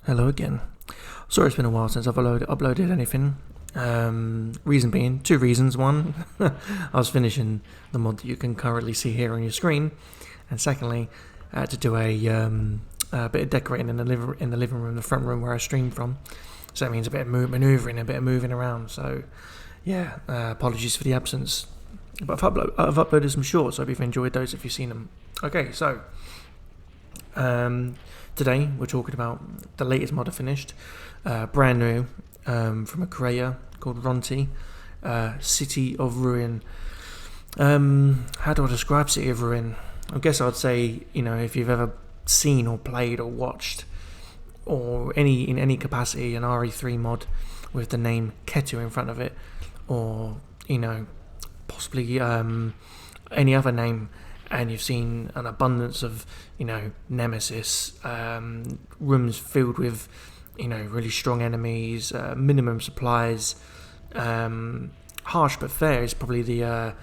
Hello again. Sorry it's been a while since I've uploaded anything. Reason being, two reasons. One, I was finishing the mod that you can currently see here on your screen. And secondly, I had to do a bit of decorating in the living room, the front room where I stream from. So that means a bit of manoeuvring, a bit of moving around. So yeah, apologies for the absence. But I've uploaded some shorts, so I hope you've enjoyed those if you've seen them. Okay, so today we're talking about the latest mod I finished, brand new, from a creator called Ronti, City of Ruin. How do I describe City of Ruin? I guess I'd say, if you've ever seen or played or watched or in any capacity an RE3 mod with the name Ketu in front of it, or possibly any other name, and you've seen an abundance of nemesis, rooms filled with really strong enemies, minimum supplies, harsh but fair is probably the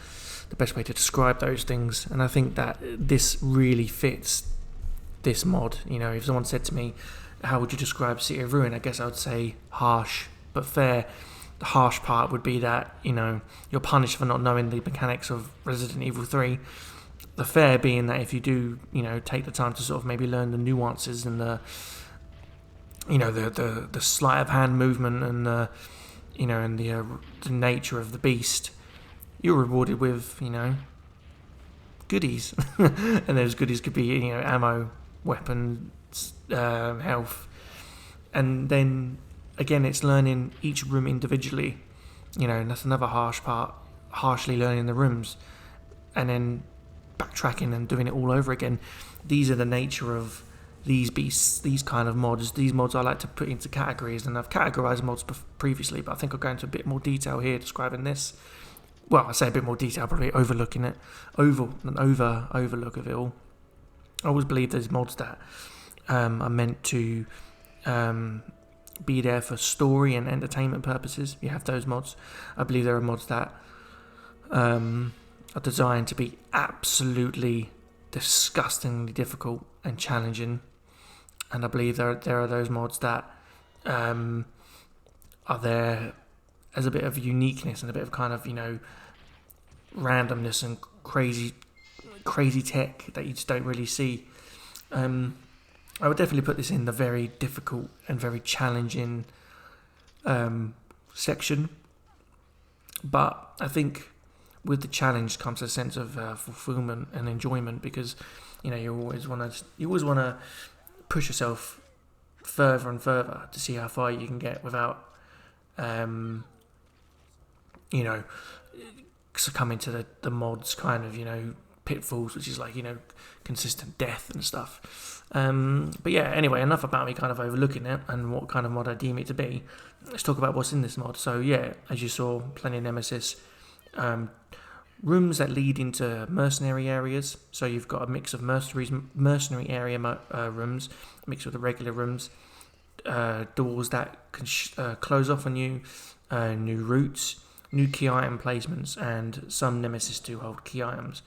best way to describe those things. And I think that this really fits this mod. If someone said to me, how would you describe City of Ruin, I guess I would say harsh but fair. The harsh part would be that you're punished for not knowing the mechanics of Resident Evil 3. The fair being that if you do take the time to sort of maybe learn the nuances and the the sleight of hand movement and the the nature of the beast, you're rewarded with goodies. And those goodies could be ammo, weapons, health. And then again, it's learning each room individually. And that's another harsh part, harshly learning the rooms and then backtracking and doing it all over again. These are the nature of these beasts, these kind of mods. These mods I like to put into categories, and I've categorized mods previously, but I think I'll go into a bit more detail here describing this. Well, I say a bit more detail, probably overlook of it all. I always believe there's mods that are meant to be there for story and entertainment purposes. You have those mods. I believe there are mods that are designed to be absolutely disgustingly difficult and challenging, and I believe there are those mods that are there as a bit of uniqueness and a bit of kind of randomness and crazy tech that you just don't really see. I would definitely put this in the very difficult and very challenging section, but I think with the challenge comes a sense of fulfillment and enjoyment, because you always want to push yourself further and further to see how far you can get without succumbing to the mods kind of pitfalls, which is like consistent death and stuff. But yeah, anyway, enough about me kind of overlooking it and what kind of mod I deem it to be. Let's talk about what's in this mod. So yeah, as you saw, plenty of nemesis. Rooms that lead into mercenary areas. So you've got a mix of mercenary area rooms mixed with the regular rooms. Doors that can close off on you. New routes, new key item placements, and some nemesis do hold key items.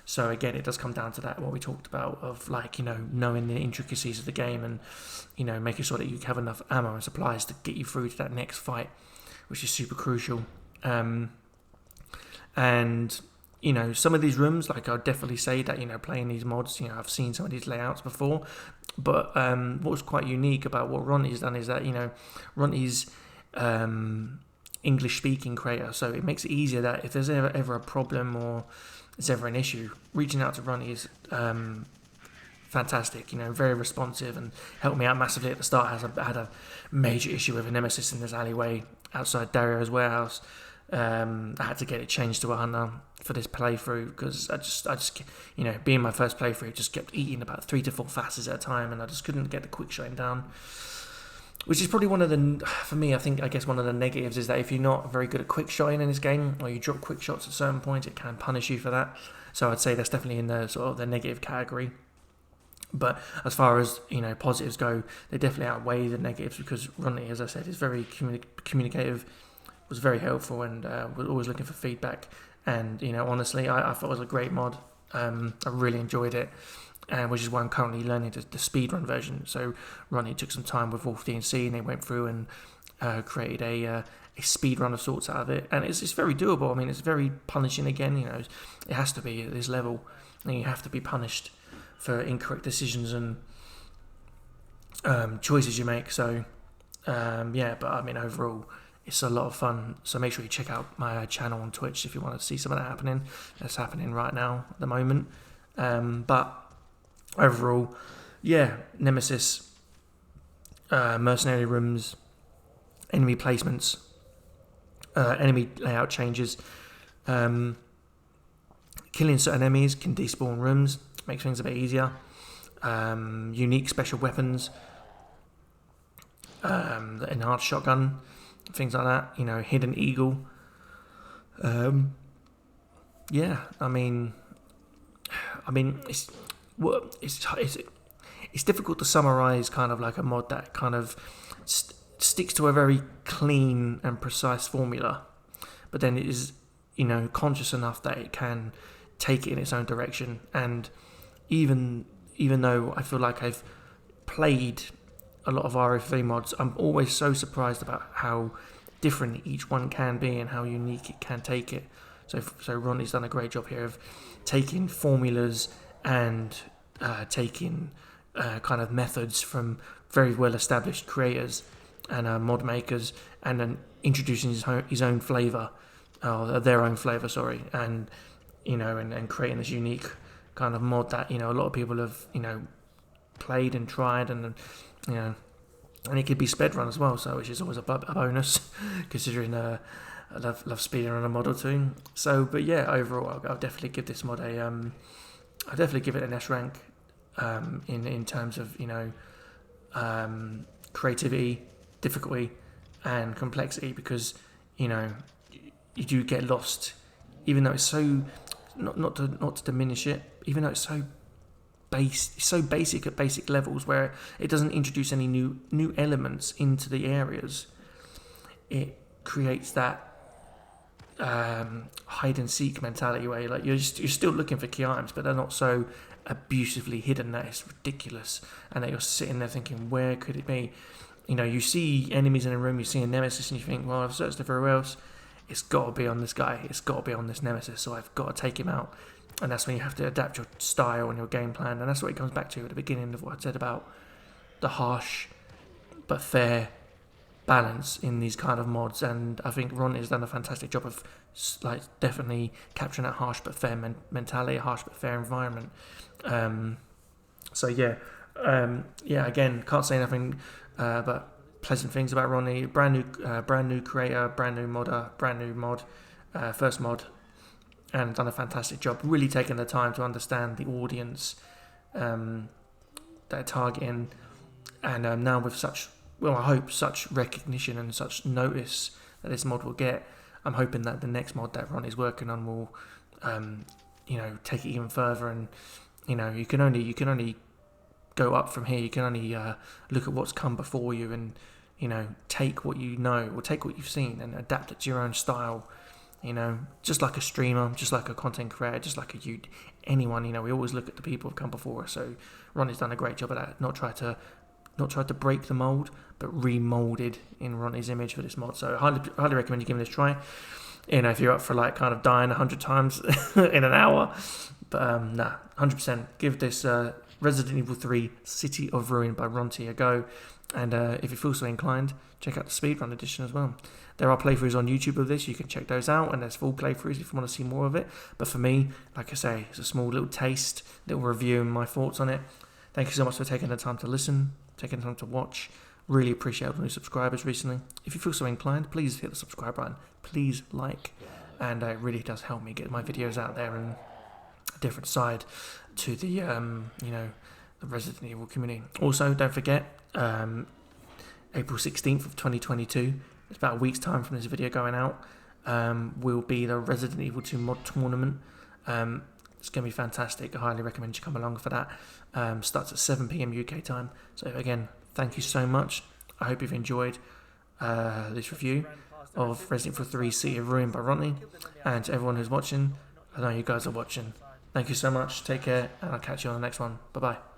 So again, it does come down to that, what we talked about, of knowing the intricacies of the game and making sure that you have enough ammo and supplies to get you through to that next fight, which is super crucial. And some of these rooms, like I'd definitely say that playing these mods, I've seen some of these layouts before, but what was quite unique about what Ronti's done is that Ronti's English speaking creator, so it makes it easier that if there's ever a problem or there's ever an issue, reaching out to Ronti is fantastic. Very responsive and helped me out massively at the start. I had a major issue with a nemesis in this alleyway outside Dario's warehouse. I had to get it changed to a hunter for this playthrough, because I just being my first playthrough, just kept eating about 3 to 4 facets at a time, and I just couldn't get the quick shotting down, which is probably one of the, for me, I guess one of the negatives is that if you're not very good at quick shotting in this game, or you drop quick shots at certain points, it can punish you for that. So I'd say that's definitely in the sort of the negative category. But as far as positives go, they definitely outweigh the negatives, because Ronti, as I said, is very communicative, was very helpful, and was always looking for feedback. And honestly, I thought it was a great mod. I really enjoyed it. and which is why I'm currently learning the speedrun version. So Ronnie took some time with Wolf DNC, and they went through and created a speedrun of sorts out of it, and it's very doable. I mean, it's very punishing again. It has to be at this level, and you have to be punished for incorrect decisions and choices you make. So but I mean, overall, it's a lot of fun. So make sure you check out my channel on Twitch if you want to see some of that happening. That's happening right now at the moment. But overall, Nemesis, mercenary rooms, enemy placements, enemy layout changes, killing certain enemies can despawn rooms, makes things a bit easier. Unique special weapons, the enhanced shotgun, things like that. Hidden eagle. It's difficult to summarize kind of like a mod that kind of sticks to a very clean and precise formula, but then it is conscious enough that it can take it in its own direction. And even though I feel like I've played a lot of RF3 mods, I'm always so surprised about how different each one can be and how unique it can take it. So Ronti's done a great job here of taking formulas and taking kind of methods from very well established creators and mod makers, and then introducing his own flavour, their own flavour, sorry, and and creating this unique kind of mod that a lot of people have played and tried, and and it could be sped run as well, so which is always a bonus considering I love speeding on a mod or two. So, but yeah, overall, I'll definitely give this mod I'll definitely give it an S rank in terms of creativity, difficulty, and complexity, because you do get lost, even though it's so not to diminish it, even though it's so basic at basic levels, where it doesn't introduce any new elements into the areas. It creates that hide and seek mentality where you're still looking for key items, but they're not so abusively hidden that it's ridiculous, and that you're sitting there thinking, where could it be? You see enemies in a room, you see a nemesis, and you think, well, I've searched everywhere else, it's got to be on this guy, it's got to be on this nemesis, so I've got to take him out. And that's when you have to adapt your style and your game plan, and that's what it comes back to at the beginning of what I said about the harsh but fair balance in these kind of mods. And I think Ron has done a fantastic job of definitely capturing that harsh but fair mentality, a harsh but fair environment. Again, can't say nothing but pleasant things about Ronti. Brand new creator, brand new modder, brand new mod, first mod, and done a fantastic job, really taking the time to understand the audience that they're targeting, and now with I hope such recognition and such notice that this mod will get, I'm hoping that the next mod that Ron is working on will take it even further. And you can only go up from here. You can only look at what's come before you, and take what you know, or take what you've seen and adapt it to your own style. Just like a streamer, just like a content creator, just like anyone. We always look at the people who've come before us. So Ronti's done a great job of that. Not tried to break the mold, but remolded in Ronti's image for this mod. So highly recommend you give it a try. If you're up for kind of dying 100 times in an hour, but 100% give this Resident Evil 3 City of Ruin by Ronti a go. And if you feel so inclined, check out the speedrun edition as well. There are playthroughs on YouTube of this, you can check those out, and there's full playthroughs if you want to see more of it. But for me, like I say, it's a small little taste, little review and my thoughts on it. Thank you so much for taking the time to listen, taking the time to watch. Really appreciate all the new subscribers recently. If you feel so inclined, please hit the subscribe button. Please like, and it really does help me get my videos out there and a different side to the the Resident Evil community. Also, don't forget, April 16th of 2022, it's about a week's time from this video going out, will be the Resident Evil 2 mod tournament. It's going to be fantastic. I highly recommend you come along for that. Starts at 7 PM UK time. So again, thank you so much. I hope you've enjoyed this review of Resident Evil 3 City of Ruin by Ronti. And to everyone who's watching, I know you guys are watching. Thank you so much. Take care, and I'll catch you on the next one. Bye bye.